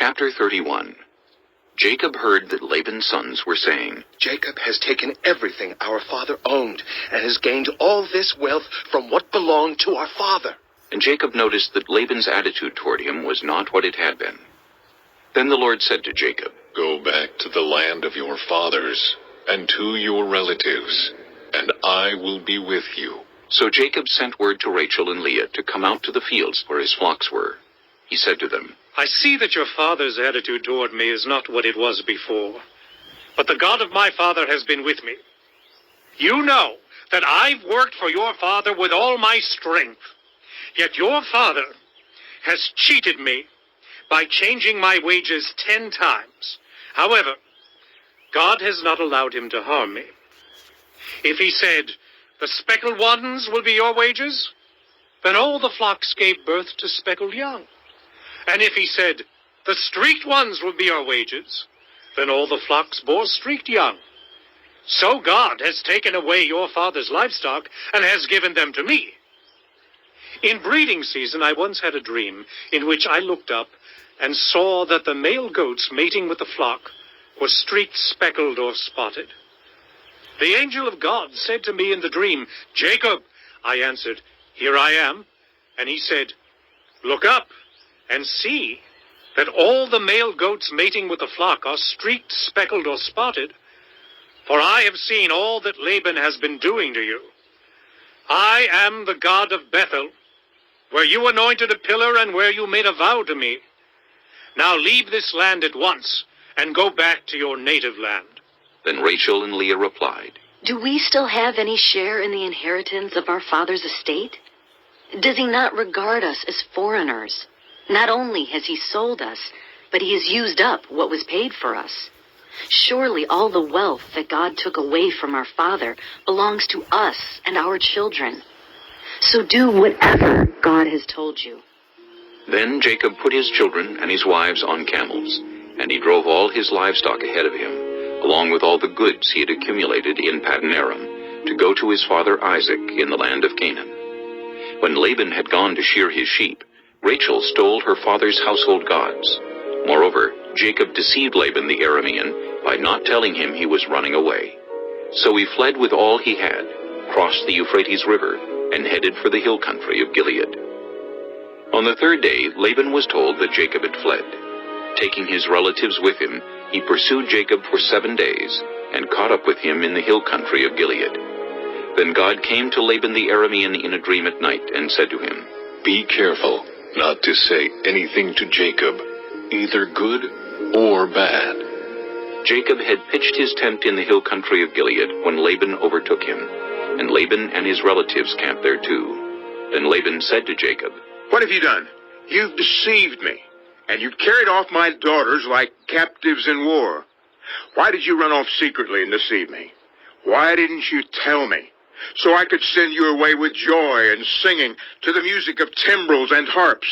Chapter 31. Jacob heard that Laban's sons were saying, Jacob has taken everything our father owned and has gained all this wealth from what belonged to our father. And Jacob noticed that Laban's attitude toward him was not what it had been. Then the Lord said to Jacob, Go back to the land of your fathers and to your relatives, and I will be with you. So Jacob sent word to Rachel and Leah to come out to the fields where his flocks were. He said to them, I see that your father's attitude toward me is not what it was before, but the God of my father has been with me. You know that I've worked for your father with all my strength, yet your father has cheated me by changing my wages 10 times. However, God has not allowed him to harm me. If he said, the speckled ones will be your wages, then all the flocks gave birth to speckled young. And if he said, the streaked ones will be our wages, then all the flocks bore streaked young. So God has taken away your father's livestock and has given them to me. In breeding season, I once had a dream in which I looked up and saw that the male goats mating with the flock were streaked, speckled, or spotted. The angel of God said to me in the dream, Jacob. I answered, Here I am. And he said, Look up and see that all the male goats mating with the flock are streaked, speckled, or spotted. For I have seen all that Laban has been doing to you. I am the God of Bethel, where you anointed a pillar and where you made a vow to me. Now leave this land at once and go back to your native land. Then Rachel and Leah replied, Do we still have any share in the inheritance of our father's estate? Does he not regard us as foreigners? Not only has he sold us, but he has used up what was paid for us. Surely all the wealth that God took away from our father belongs to us and our children. So do whatever God has told you. Then Jacob put his children and his wives on camels, and he drove all his livestock ahead of him, along with all the goods he had accumulated in Paddan Aram, to go to his father Isaac in the land of Canaan. When Laban had gone to shear his sheep, Rachel stole her father's household gods. Moreover, Jacob deceived Laban the Aramean by not telling him he was running away. So he fled with all he had, crossed the Euphrates River, and headed for the hill country of Gilead. On the third day, Laban was told that Jacob had fled. Taking his relatives with him, he pursued Jacob for 7 days, and caught up with him in the hill country of Gilead. Then God came to Laban the Aramean in a dream at night, and said to him, Be careful not to say anything to Jacob, either good or bad. Jacob had pitched his tent in the hill country of Gilead when Laban overtook him, and Laban and his relatives camped there too. Then Laban said to Jacob, What have you done? You've deceived me, and you've carried off my daughters like captives in war. Why did you run off secretly and deceive me? Why didn't you tell me, so I could send you away with joy and singing to the music of timbrels and harps?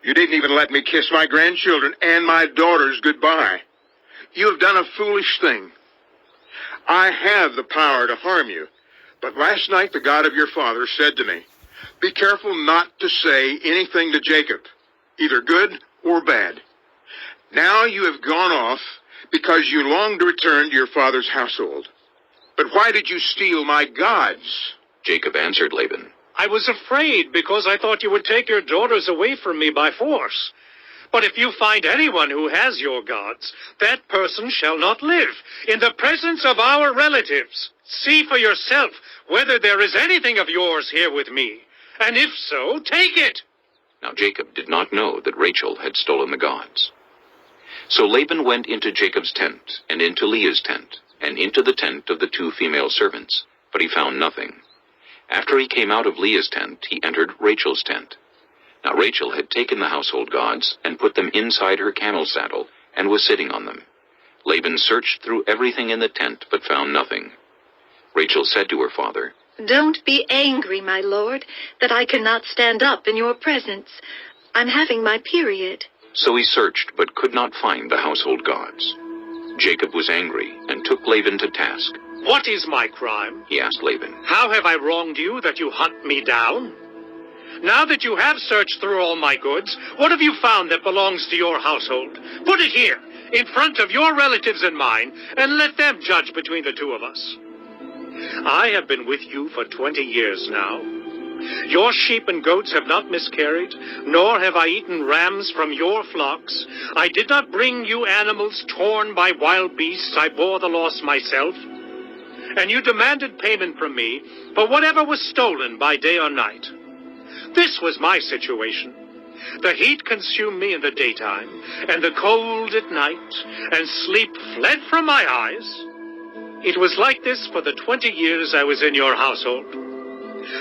You didn't even let me kiss my grandchildren and my daughters goodbye. You have done a foolish thing. I have the power to harm you, but last night the God of your father said to me, Be careful not to say anything to Jacob, either good or bad. Now you have gone off because you long to return to your father's household. But why did you steal my gods? Jacob answered Laban, I was afraid because I thought you would take your daughters away from me by force. But if you find anyone who has your gods, that person shall not live in the presence of our relatives. See for yourself whether there is anything of yours here with me, and if so, take it. Now Jacob did not know that Rachel had stolen the gods. So Laban went into Jacob's tent, and into Leah's tent, and into the tent of the 2 female servants, but he found nothing. After he came out of Leah's tent, he entered Rachel's tent. Now Rachel had taken the household gods and put them inside her camel saddle, and was sitting on them. Laban searched through everything in the tent, but found nothing. Rachel said to her father, Don't be angry, my lord, that I cannot stand up in your presence. I'm having my period. So he searched, but could not find the household gods. Jacob was angry, and took Laban to task. What is my crime? He asked Laban. How have I wronged you that you hunt me down? Now that you have searched through all my goods, what have you found that belongs to your household? Put it here, in front of your relatives and mine, and let them judge between the two of us. I have been with you for 20 years now. Your sheep and goats have not miscarried, nor have I eaten rams from your flocks. I did not bring you animals torn by wild beasts. I bore the loss myself. And you demanded payment from me for whatever was stolen by day or night. This was my situation. The heat consumed me in the daytime, and the cold at night, and sleep fled from my eyes. It was like this for the 20 years I was in your household.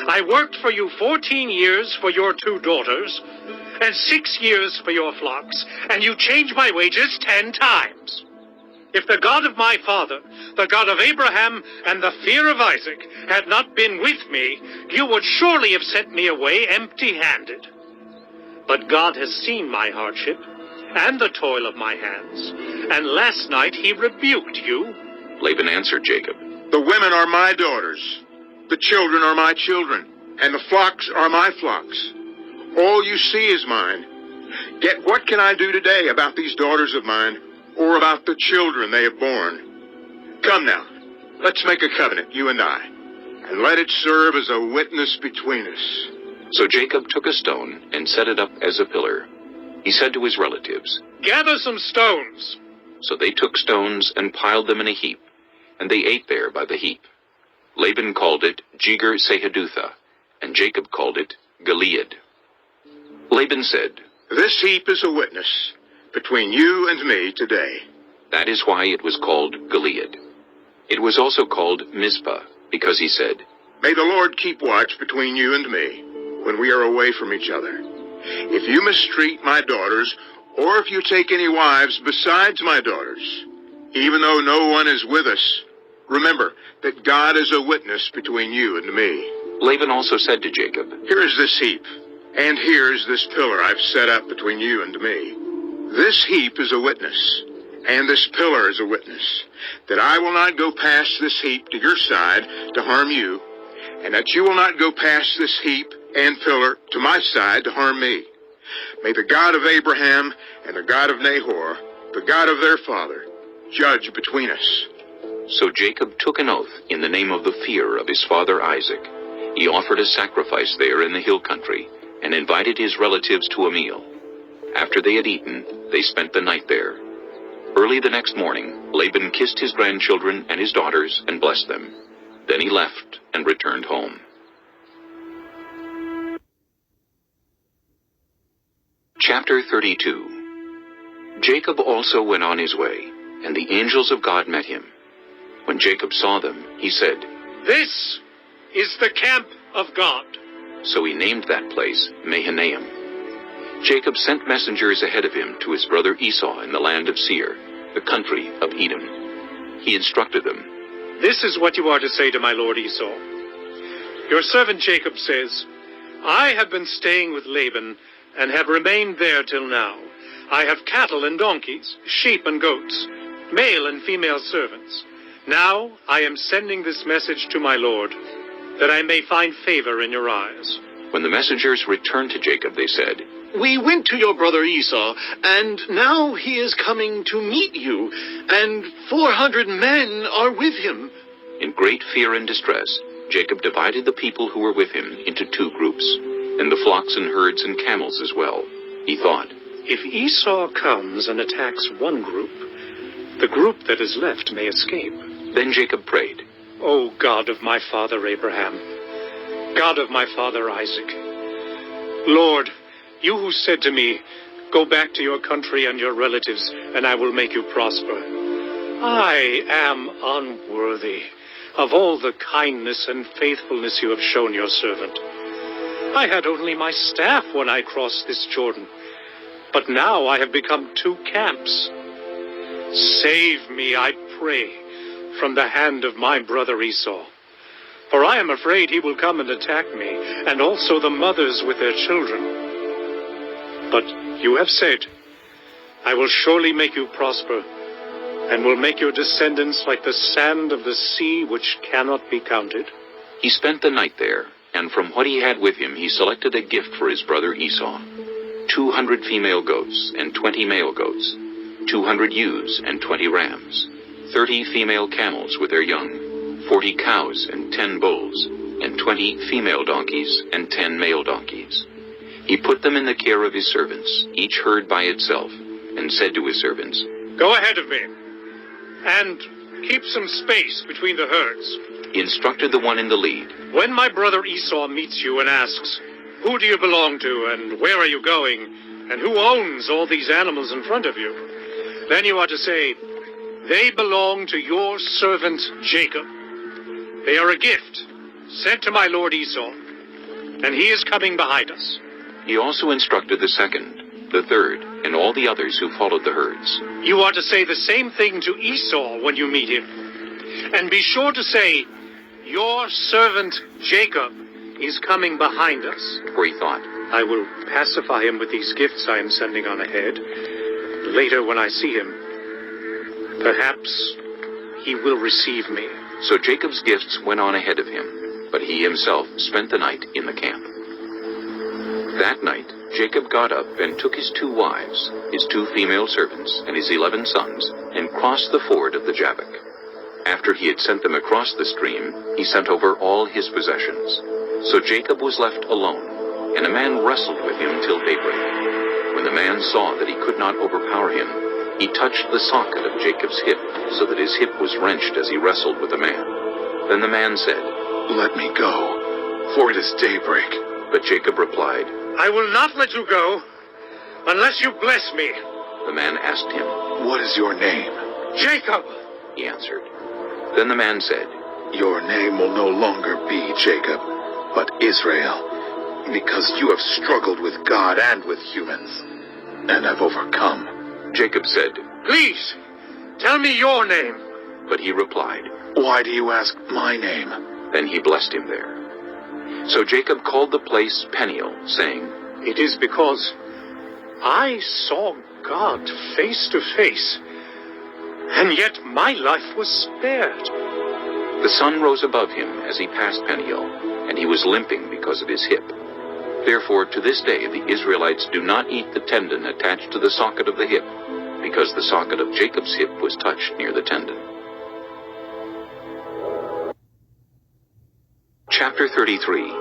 I worked for you 14 years for your 2 daughters, and 6 years for your flocks, and you changed my wages 10 times. If the God of my father, the God of Abraham, and the fear of Isaac had not been with me, you would surely have sent me away empty-handed. But God has seen my hardship and the toil of my hands, and last night he rebuked you. Laban answered Jacob, The women are my daughters, the children are my children, and the flocks are my flocks. All you see is mine. Yet what can I do today about these daughters of mine, or about the children they have borne? Come now, let's make a covenant, you and I, and let it serve as a witness between us. So Jacob took a stone and set it up as a pillar. He said to his relatives, Gather some stones. So they took stones and piled them in a heap, and they ate there by the heap. Laban called it Jegar-Sahadutha, and Jacob called it Gilead. Laban said, This heap is a witness between you and me today. That is why it was called Gilead. It was also called Mizpah, because he said, May the Lord keep watch between you and me when we are away from each other. If you mistreat my daughters, or if you take any wives besides my daughters, even though no one is with us, remember that God is a witness between you and me. Laban also said to Jacob, Here is this heap, and here is this pillar I've set up between you and me. This heap is a witness, and this pillar is a witness, that I will not go past this heap to your side to harm you, and that you will not go past this heap and pillar to my side to harm me. May the God of Abraham and the God of Nahor, the God of their father, judge between us. So Jacob took an oath in the name of the fear of his father Isaac. He offered a sacrifice there in the hill country, and invited his relatives to a meal. After they had eaten, they spent the night there. Early the next morning, Laban kissed his grandchildren and his daughters and blessed them. Then he left and returned home. Chapter 32. Jacob also went on his way, and the angels of God met him. When Jacob saw them, he said, This is the camp of God. So he named that place Mahanaim. Jacob sent messengers ahead of him to his brother Esau in the land of Seir, the country of Edom. He instructed them, This is what you are to say to my lord Esau. Your servant Jacob says, I have been staying with Laban, and have remained there till now. I have cattle and donkeys, sheep and goats, male and female servants. Now I am sending this message to my lord, that I may find favor in your eyes. When the messengers returned to Jacob, they said, We went to your brother Esau, and now he is coming to meet you, and 400 men are with him. In great fear and distress, Jacob divided the people who were with him into 2 groups, and the flocks and herds and camels as well. He thought, If Esau comes and attacks one group, the group that is left may escape. Then Jacob prayed, O God of my father Abraham, God of my father Isaac, Lord, you who said to me, Go back to your country and your relatives, and I will make you prosper. I am unworthy of all the kindness and faithfulness you have shown your servant. I had only my staff when I crossed this Jordan, but now I have become 2 camps. Save me, I pray, from the hand of my brother Esau, for I am afraid he will come and attack me, and also the mothers with their children. But you have said, I will surely make you prosper, and will make your descendants like the sand of the sea, which cannot be counted. He spent the night there, And from what he had with him, he selected a gift for his brother Esau: 200 female goats and 20 male goats, 200 ewes and 20 rams, 30 female camels with their young, 40 cows and 10 bulls, and 20 female donkeys and 10 male donkeys. He put them in the care of his servants, each herd by itself, and said to his servants, Go ahead of me, and keep some space between the herds. He instructed the one in the lead. When my brother Esau meets you and asks, Who do you belong to, and where are you going, and who owns all these animals in front of you? Then you are to say, They belong to your servant Jacob. They are a gift sent to my lord Esau, and he is coming behind us. He also instructed the second, the third, and all the others who followed the herds. You are to say the same thing to Esau when you meet him. And be sure to say, Your servant Jacob is coming behind us. For he thought, I will pacify him with these gifts I am sending on ahead. Later, when I see him, perhaps he will receive me. So Jacob's gifts went on ahead of him, but he himself spent the night in the camp. That night, Jacob got up and took his 2 wives, his 2 female servants, and his 11 sons, and crossed the ford of the Jabbok. After he had sent them across the stream, he sent over all his possessions. So Jacob was left alone, and a man wrestled with him till daybreak. When the man saw that he could not overpower him, he touched the socket of Jacob's hip, so that his hip was wrenched as he wrestled with the man. Then the man said, Let me go, for it is daybreak. But Jacob replied, I will not let you go unless you bless me. The man asked him, What is your name? Jacob! He answered. Then the man said, Your name will no longer be Jacob, but Israel, because you have struggled with God and with humans, and have overcome. Jacob said, Please, tell me your name. But he replied, Why do you ask my name? Then he blessed him there. So Jacob called the place Peniel, saying, It is because I saw God face to face, and yet my life was spared. The sun rose above him as he passed Peniel, and he was limping because of his hip. Therefore, to this day, the Israelites do not eat the tendon attached to the socket of the hip, because the socket of Jacob's hip was touched near the tendon. Chapter 33.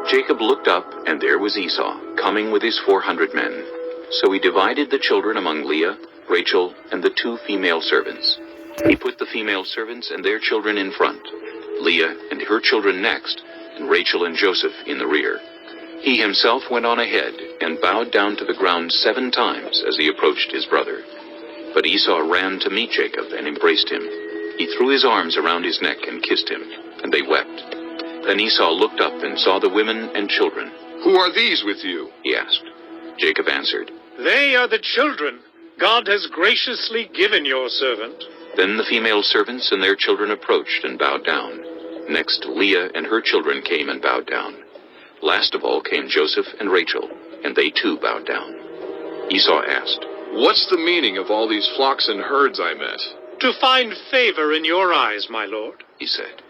Jacob looked up, and there was Esau, coming with his 400 men. So he divided the children among Leah, Rachel, and the 2 female servants. He put the female servants and their children in front, Leah and her children next, and Rachel and Joseph in the rear. He himself went on ahead and bowed down to the ground 7 times as he approached his brother. But Esau ran to meet Jacob and embraced him. He threw his arms around his neck and kissed him, and they wept. Then Esau looked up and saw the women and children. Who are these with you? He asked. Jacob answered. They are the children God has graciously given your servant. Then the female servants and their children approached and bowed down. Next, Leah and her children came and bowed down. Last of all came Joseph and Rachel, and they too bowed down. Esau asked, What's the meaning of all these flocks and herds I met? To find favor in your eyes, my lord, he said.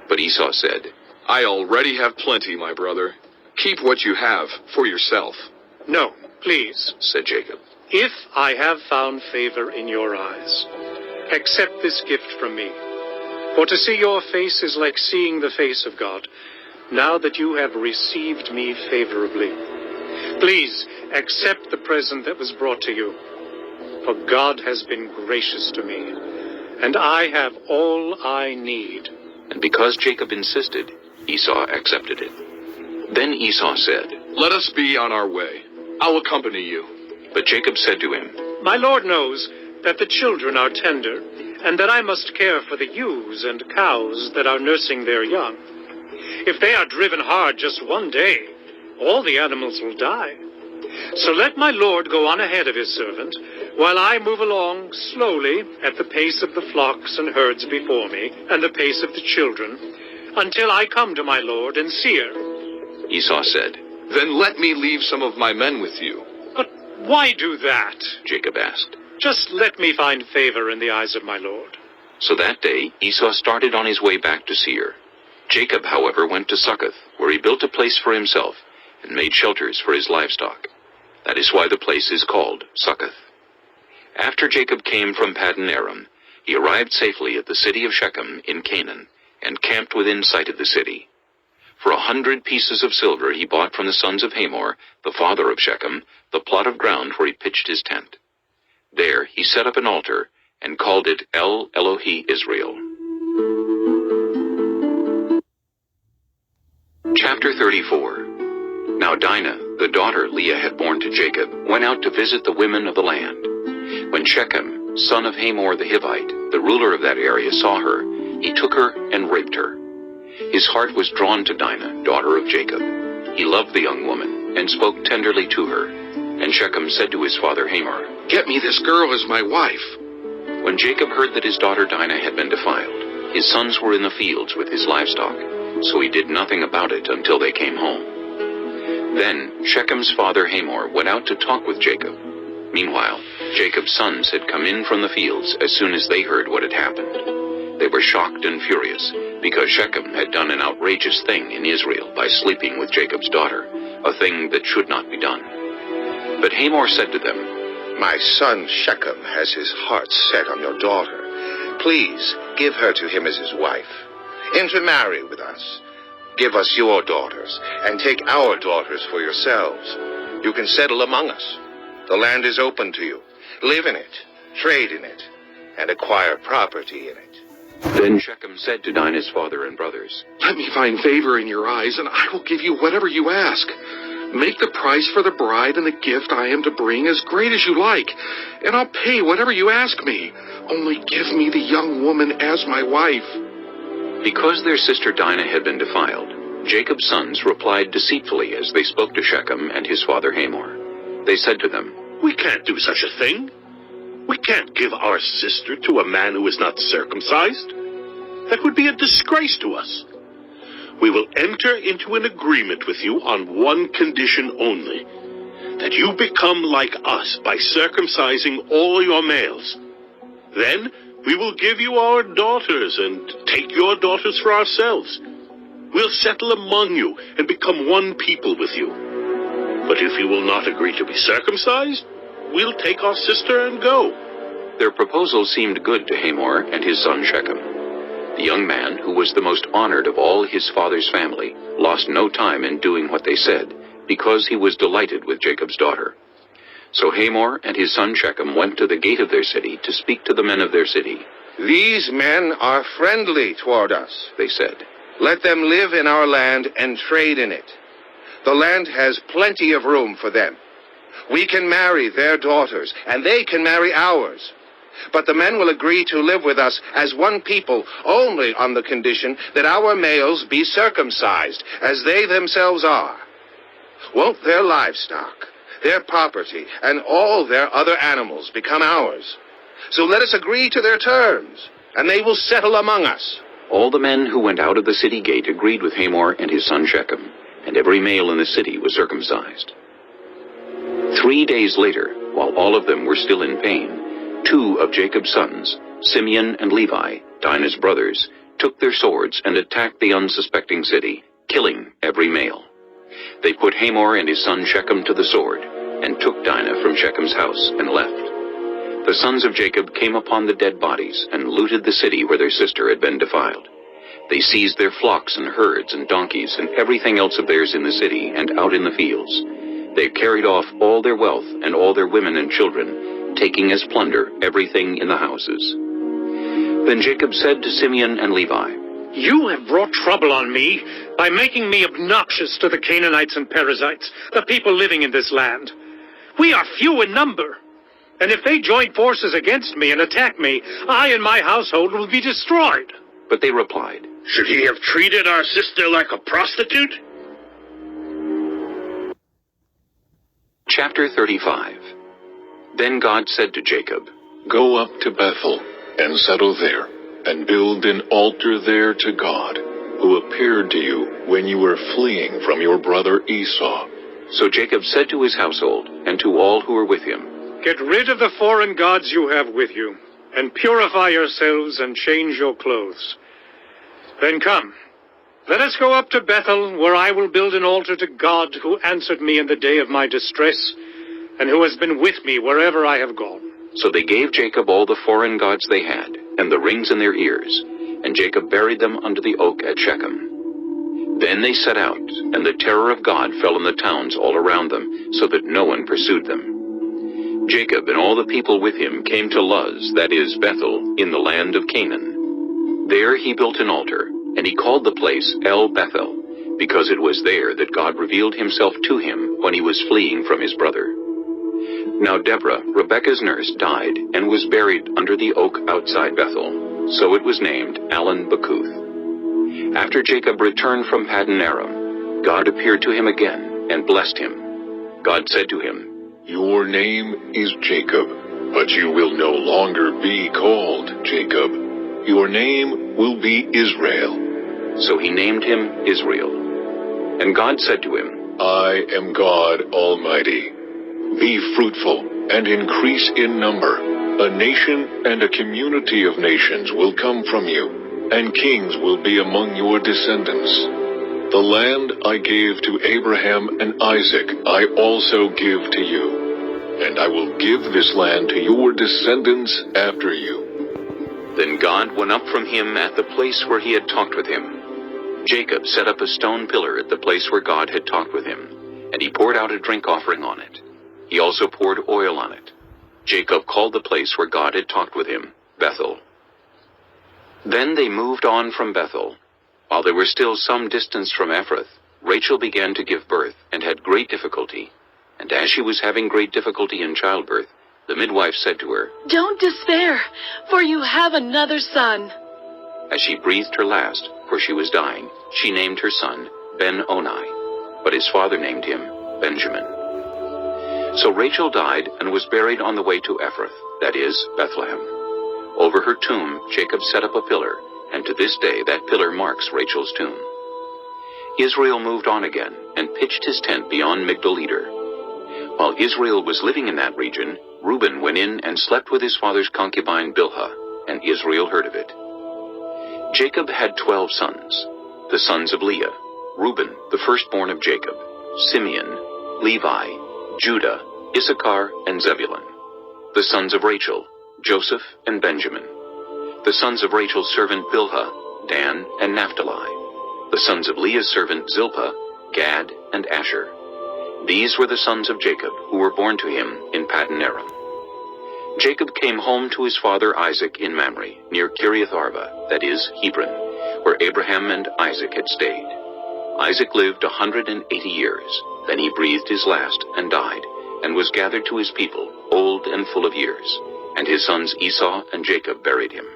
But Esau said, I already have plenty, my brother. Keep what you have for yourself. No, please, said Jacob. If I have found favor in your eyes, accept this gift from me. For to see your face is like seeing the face of God, now that you have received me favorably. Please accept the present that was brought to you, for God has been gracious to me, and I have all I need. And because Jacob insisted, Esau accepted it. Then Esau said, Let us be on our way. I'll accompany you. But Jacob said to him, My lord knows that the children are tender, and that I must care for the ewes and cows that are nursing their young. If they are driven hard just one day, all the animals will die. So let my lord go on ahead of his servant, while I move along slowly at the pace of the flocks and herds before me, and the pace of the children, until I come to my lord and see her. Esau said, Then let me leave some of my men with you. But why do that? Jacob asked. Just let me find favor in the eyes of my lord. So that day Esau started on his way back to Seir. Jacob, however, went to Succoth, where he built a place for himself and made shelters for his livestock. That is why the place is called Succoth. After Jacob came from Paddan Aram, he arrived safely at the city of Shechem in Canaan, and camped within sight of the city. For 100 pieces of silver he bought from the sons of Hamor, the father of Shechem, the plot of ground where he pitched his tent. There he set up an altar, and called it El Elohe Israel. Chapter 34. Now Dinah, the daughter Leah had borne to Jacob, went out to visit the women of the land. When Shechem, son of Hamor the Hivite, the ruler of that area, saw her, he took her and raped her. His heart was drawn to Dinah, daughter of Jacob. He loved the young woman, and spoke tenderly to her. And Shechem said to his father Hamor, Get me this girl as my wife. When Jacob heard that his daughter Dinah had been defiled, his sons were in the fields with his livestock, so he did nothing about it until they came home. Then Shechem's father Hamor went out to talk with Jacob. Meanwhile, Jacob's sons had come in from the fields as soon as they heard what had happened. They were shocked and furious, because Shechem had done an outrageous thing in Israel by sleeping with Jacob's daughter, a thing that should not be done. But Hamor said to them, My son Shechem has his heart set on your daughter. Please give her to him as his wife. Intermarry with us. Give us your daughters, and take our daughters for yourselves. You can settle among us. The land is open to you. Live in it, trade in it, and acquire property in it. Then Shechem said to Dinah's father and brothers, Let me find favor in your eyes, and I will give you whatever you ask. Make the price for the bride and the gift I am to bring as great as you like, and I'll pay whatever you ask me. Only give me the young woman as my wife. Because their sister Dinah had been defiled, Jacob's sons replied deceitfully as they spoke to Shechem and his father Hamor. They said to them, We can't do such a thing. We can't give our sister to a man who is not circumcised. That would be a disgrace to us. We will enter into an agreement with you on one condition only, that you become like us by circumcising all your males. Then we will give you our daughters and take your daughters for ourselves. We'll settle among you and become one people with you. But if you will not agree to be circumcised, we'll take our sister and go. Their proposal seemed good to Hamor and his son Shechem. The young man, who was the most honored of all his father's family, lost no time in doing what they said, because he was delighted with Jacob's daughter. So Hamor and his son Shechem went to the gate of their city to speak to the men of their city. These men are friendly toward us, They said, Let them live in our land and trade in it. The land has plenty of room for them. We can marry their daughters, and they can marry ours. But the men will agree to live with us as one people only on the condition that our males be circumcised, as they themselves are. Won't their livestock, their property, and all their other animals become ours? So let us agree to their terms, and they will settle among us. All the men who went out of the city gate agreed with Hamor and his son Shechem, and every male in the city was circumcised. 3 days later, while all of them were still in pain, 2 of Jacob's sons, Simeon and Levi, Dinah's brothers, took their swords and attacked the unsuspecting city, killing every male. They put Hamor and his son Shechem to the sword, and took Dinah from Shechem's house and left. The sons of Jacob came upon the dead bodies and looted the city where their sister had been defiled. They seized their flocks and herds and donkeys and everything else of theirs in the city and out in the fields. They carried off all their wealth and all their women and children, taking as plunder everything in the houses. Then Jacob said to Simeon and Levi, You have brought trouble on me by making me obnoxious to the Canaanites and Perizzites, the people living in this land. We are few in number, and if they join forces against me and attack me, I and my household will be destroyed. But they replied, Should he have treated our sister like a prostitute? Chapter 35. Then God said to Jacob, Go up to Bethel, and settle there, and build an altar there to God, who appeared to you when you were fleeing from your brother Esau. So Jacob said to his household, and to all who were with him, Get rid of the foreign gods you have with you, and purify yourselves and change your clothes. Then come, Let us go up to Bethel, where I will build an altar to God, who answered me in the day of my distress, and who has been with me wherever I have gone." So they gave Jacob all the foreign gods they had, and the rings in their ears, and Jacob buried them under the oak at Shechem. Then they set out, and the terror of God fell on the towns all around them, so that no one pursued them. Jacob and all the people with him came to Luz, that is, Bethel, in the land of Canaan. There he built an altar, and he called the place El Bethel, because it was there that God revealed himself to him when he was fleeing from his brother. Now Deborah, Rebekah's nurse, died and was buried under the oak outside Bethel, so it was named Allon Bakuth. After Jacob returned from Paddan Aram, God appeared to him again and blessed him. God said to him, "Your name is Jacob, but you will no longer be called Jacob. Your name will be Israel." So he named him Israel. And God said to him, "I am God Almighty. Be fruitful and increase in number. A nation and a community of nations will come from you, and kings will be among your descendants. The land I gave to Abraham and Isaac I also give to you, and I will give this land to your descendants after you." Then God went up from him at the place where he had talked with him. Jacob set up a stone pillar at the place where God had talked with him, and he poured out a drink offering on it. He also poured oil on it. Jacob called the place where God had talked with him Bethel. Then they moved on from Bethel. While they were still some distance from Ephrath, Rachel began to give birth and had great difficulty. And as she was having great difficulty in childbirth, the midwife said to her, "Don't despair, for you have another son." As she breathed her last, for she was dying, she named her son Ben-Oni, but his father named him Benjamin. So Rachel died and was buried on the way to Ephrath, that is, Bethlehem. Over her tomb Jacob set up a pillar, and to this day that pillar marks Rachel's tomb. Israel moved on again and pitched his tent beyond Migdal-Eder. While Israel was living in that region, Reuben went in and slept with his father's concubine Bilhah, and Israel heard of it. Jacob had 12 sons, the sons of Leah: Reuben, the firstborn of Jacob, Simeon, Levi, Judah, Issachar, and Zebulun. The sons of Rachel: Joseph and Benjamin. The sons of Rachel's servant Bilhah: Dan and Naphtali. The sons of Leah's servant Zilpah: Gad and Asher. These were the sons of Jacob, who were born to him in Paddan Aram. Jacob came home to his father Isaac in Mamre, near Kiriath Arba, that is, Hebron, where Abraham and Isaac had stayed. Isaac lived 180 years. Then he breathed his last and died, and was gathered to his people, old and full of years. And his sons Esau and Jacob buried him.